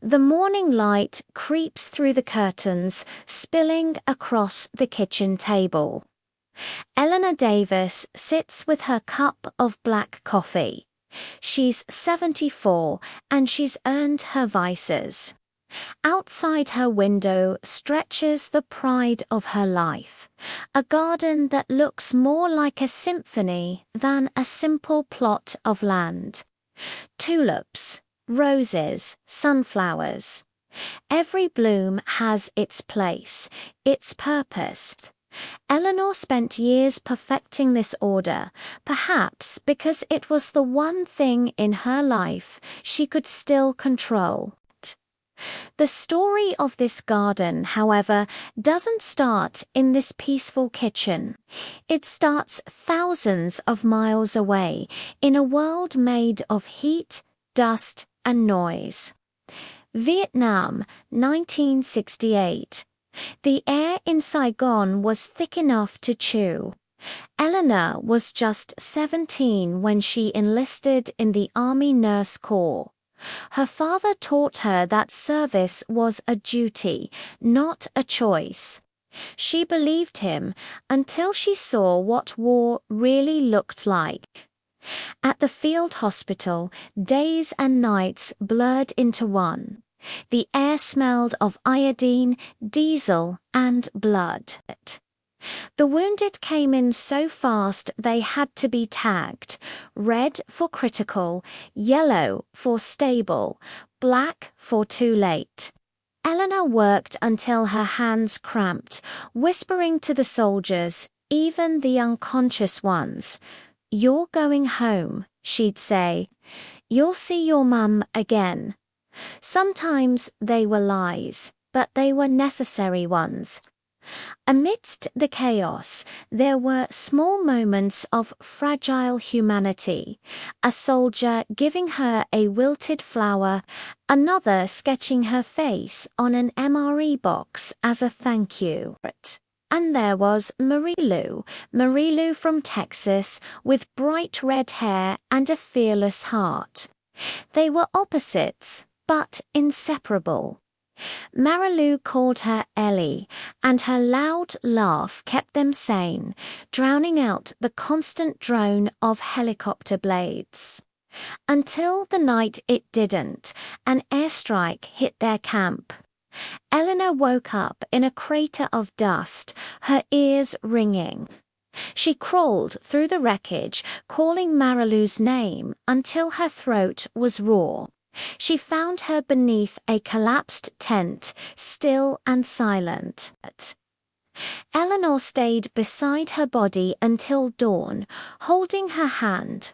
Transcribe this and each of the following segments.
The morning light creeps through the curtains, spilling across the kitchen table. Eleanor Davis sits with her cup of black coffee. She's 74 and she's earned her vices. Outside her window stretches the pride of her life, a garden that looks more like a symphony than a simple plot of land. Tulips, roses, sunflowers. Every bloom has its place, its purpose. Eleanor spent years perfecting this order, perhaps because it was the one thing in her life she could still control. The story of this garden, however, doesn't start in this peaceful kitchen. It starts thousands of miles away, in a world made of heat, dust, and noise. Vietnam, 1968. The air in Saigon was thick enough to chew. Eleanor was just 17 when she enlisted in the Army Nurse Corps. Her father taught her that service was a duty, not a choice. She believed him until she saw what war really looked like. At the field hospital, days and nights blurred into one. The air smelled of iodine, diesel, and blood. The wounded came in so fast they had to be tagged, red for critical, yellow for stable, black for too late. Eleanor worked until her hands cramped, whispering to the soldiers, even the unconscious ones, "You're going home," she'd say. "You'll see your mum again." Sometimes they were lies, but they were necessary ones. Amidst the chaos, there were small moments of fragile humanity, a soldier giving her a wilted flower, another sketching her face on an MRE box as a thank you. And there was Marie-Lou from Texas, with bright red hair and a fearless heart. They were opposites, but inseparable. Marilou called her Ellie, and her loud laugh kept them sane, drowning out the constant drone of helicopter blades. Until the night it didn't, an airstrike hit their camp. Eleanor woke up in a crater of dust, her ears ringing. She crawled through the wreckage, calling Marilou's name until her throat was raw. She found her beneath a collapsed tent, still and silent. Eleanor stayed beside her body until dawn, holding her hand.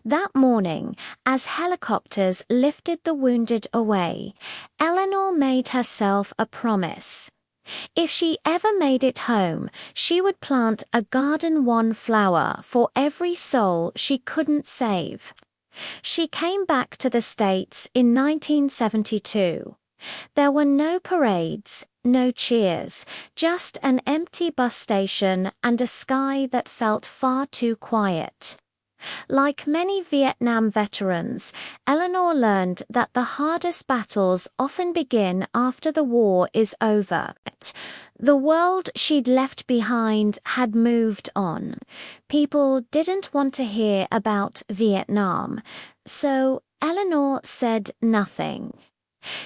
That morning, as helicopters lifted the wounded away, Eleanor made herself a promise. If she ever made it home, she would plant a garden one flower for every soul she couldn't save. She came back to the States in 1972. There were no parades, no cheers, just an empty bus station and a sky that felt far too quiet. Like many Vietnam veterans, Eleanor learned that the hardest battles often begin after the war is over. The world she'd left behind had moved on. People didn't want to hear about Vietnam, so Eleanor said nothing.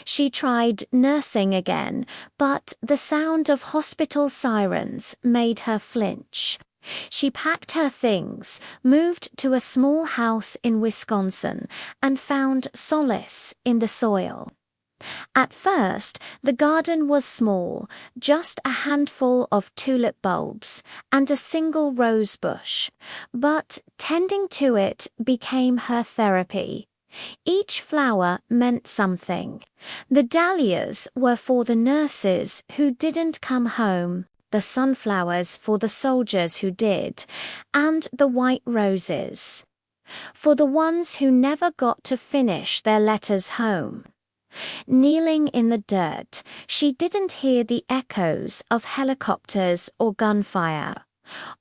She tried nursing again, but the sound of hospital sirens made her flinch. She packed her things, moved to a small house in Wisconsin, and found solace in the soil. At first, the garden was small, just a handful of tulip bulbs and a single rose bush, but tending to it became her therapy. Each flower meant something. The dahlias were for the nurses who didn't come home, the sunflowers for the soldiers who did, and the white roses for the ones who never got to finish their letters home. Kneeling in the dirt, she didn't hear the echoes of helicopters or gunfire,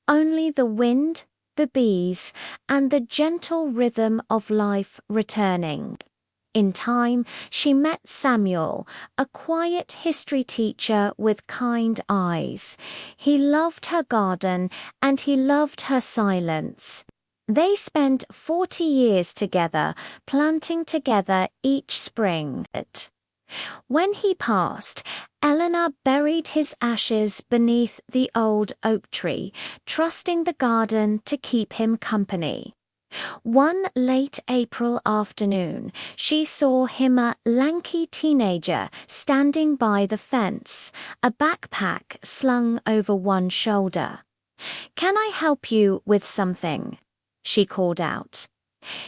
only the wind, the bees, and the gentle rhythm of life returning. In time, she met Samuel, a quiet history teacher with kind eyes. He loved her garden and he loved her silence. They spent 40 years together, planting together each spring. When he passed, Eleanor buried his ashes beneath the old oak tree, trusting the garden to keep him company. One late April afternoon, she saw him, a lanky teenager, standing by the fence, a backpack slung over one shoulder. "Can I help you with something?" she called out.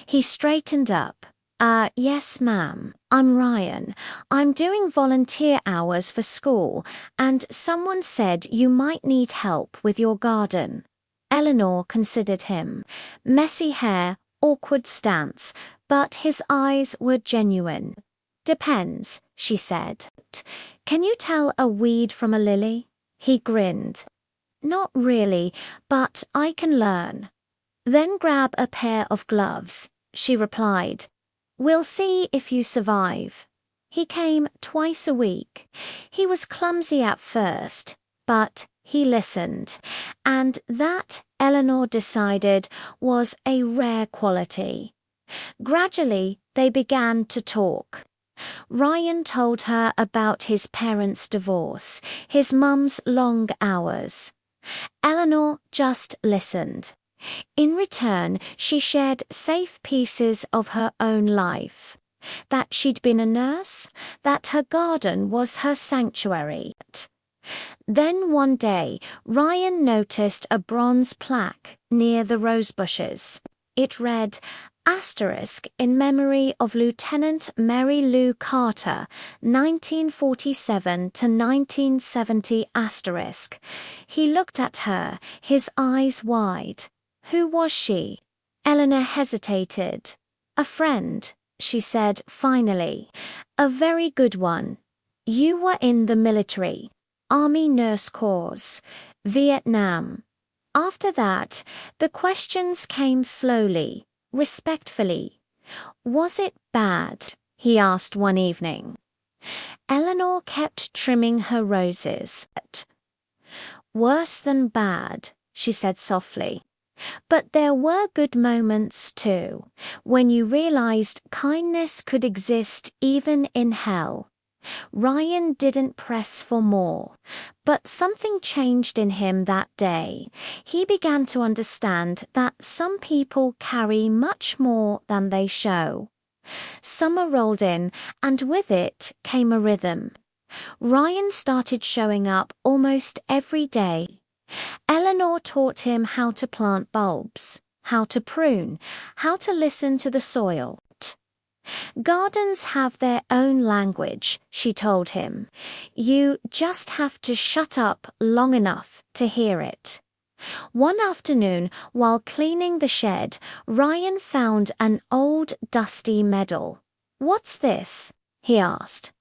He straightened up. Yes, ma'am. I'm Ryan. I'm doing volunteer hours for school, and someone said you might need help with your garden." Eleanor considered him. Messy hair, awkward stance, but his eyes were genuine. "Depends," she said. "Can you tell a weed from a lily?" He grinned. "Not really, but I can learn." "Then grab a pair of gloves," she replied. "We'll see if you survive." He came twice a week. He was clumsy at first, but he listened, and that, Eleanor decided, was a rare quality. Gradually, they began to talk. Ryan told her about his parents' divorce, his mum's long hours. Eleanor just listened. In return, she shared safe pieces of her own life. That she'd been a nurse, that her garden was her sanctuary. Then one day, Ryan noticed a bronze plaque near the rose bushes. It read, "Asterisk in memory of Lieutenant Mary Lou Carter, 1947 to 1970 asterisk." He looked at her, his eyes wide. Who was she? Eleanor hesitated. "A friend," she said finally. "A very good one. You were in the military. Army Nurse Corps. Vietnam." After that, the questions came slowly, respectfully. "Was it bad?" he asked one evening. Eleanor kept trimming her roses. "Worse than bad," she said softly. "But there were good moments too, when you realized kindness could exist even in hell." Ryan didn't press for more, but something changed in him that day. He began to understand that some people carry much more than they show. Summer rolled in, and with it came a rhythm. Ryan started showing up almost every day. Eleanor taught him how to plant bulbs, how to prune, how to listen to the soil. "Gardens have their own language," she told him. "You just have to shut up long enough to hear it." One afternoon, while cleaning the shed, Ryan found an old dusty medal. "What's this?" he asked.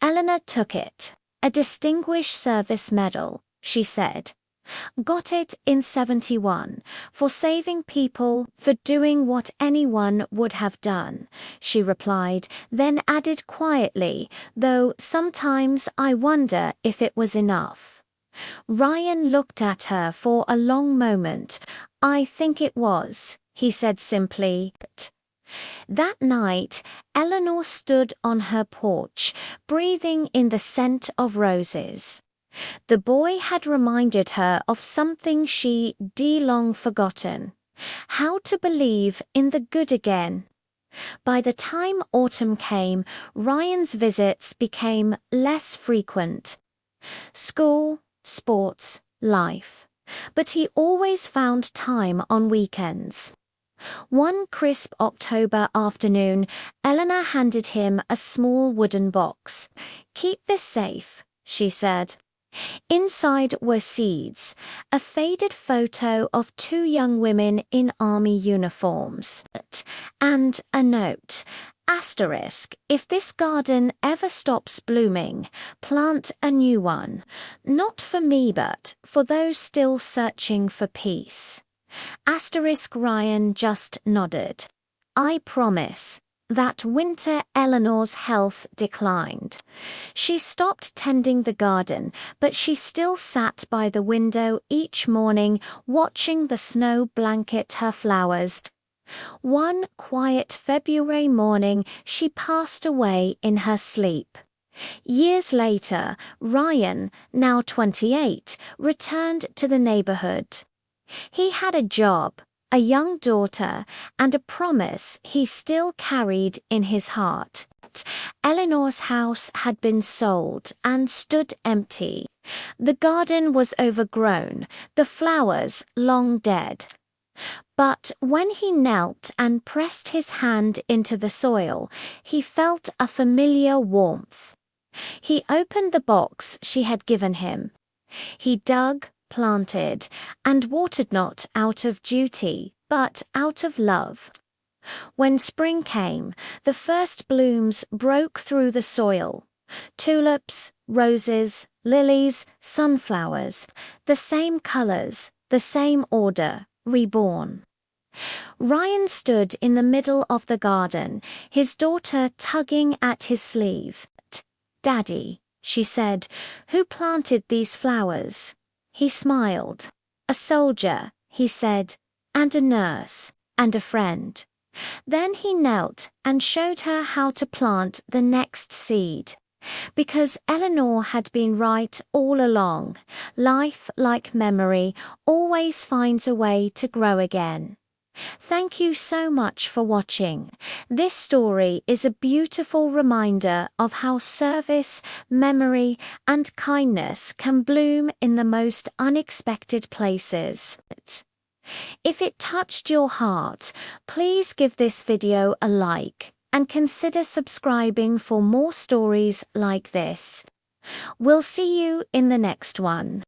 Eleanor took it. "A Distinguished Service Medal," she said. "Got it in 71, for saving people, for doing what anyone would have done," she replied, then added quietly, "though sometimes I wonder if it was enough." Ryan looked at her for a long moment. "I think it was," he said simply. That night, Eleanor stood on her porch, breathing in the scent of roses. The boy had reminded her of something she'd long forgotten: how to believe in the good again. By the time autumn came, Ryan's visits became less frequent. School, sports, life. But he always found time on weekends. One crisp October afternoon, Eleanor handed him a small wooden box. "Keep this safe," she said. Inside were seeds, a faded photo of two young women in army uniforms, and a note, asterisk, "If this garden ever stops blooming, plant a new one. Not for me, but for those still searching for peace." Asterisk Ryan just nodded. "I promise," That winter, Eleanor's health declined. She stopped tending the garden, but she still sat by the window each morning, watching the snow blanket her flowers. One quiet February morning, she passed away in her sleep. Years later, Ryan, now 28, returned to the neighborhood. He had a job, a young daughter, and a promise he still carried in his heart. Eleanor's house had been sold and stood empty. The garden was overgrown, the flowers long dead. But when he knelt and pressed his hand into the soil, he felt a familiar warmth. He opened the box she had given him. He dug, planted, and watered not out of duty, but out of love. When spring came, the first blooms broke through the soil. Tulips, roses, lilies, sunflowers, the same colors, the same order, reborn. Ryan stood in the middle of the garden, his daughter tugging at his sleeve. "Daddy," she said, "who planted these flowers?" He smiled. "A soldier," he said, "and a nurse, and a friend." Then he knelt and showed her how to plant the next seed. Because Eleanor had been right all along, life, like memory, always finds a way to grow again. Thank you so much for watching. This story is a beautiful reminder of how service, memory, and kindness can bloom in the most unexpected places. If it touched your heart, please give this video a like and consider subscribing for more stories like this. We'll see you in the next one.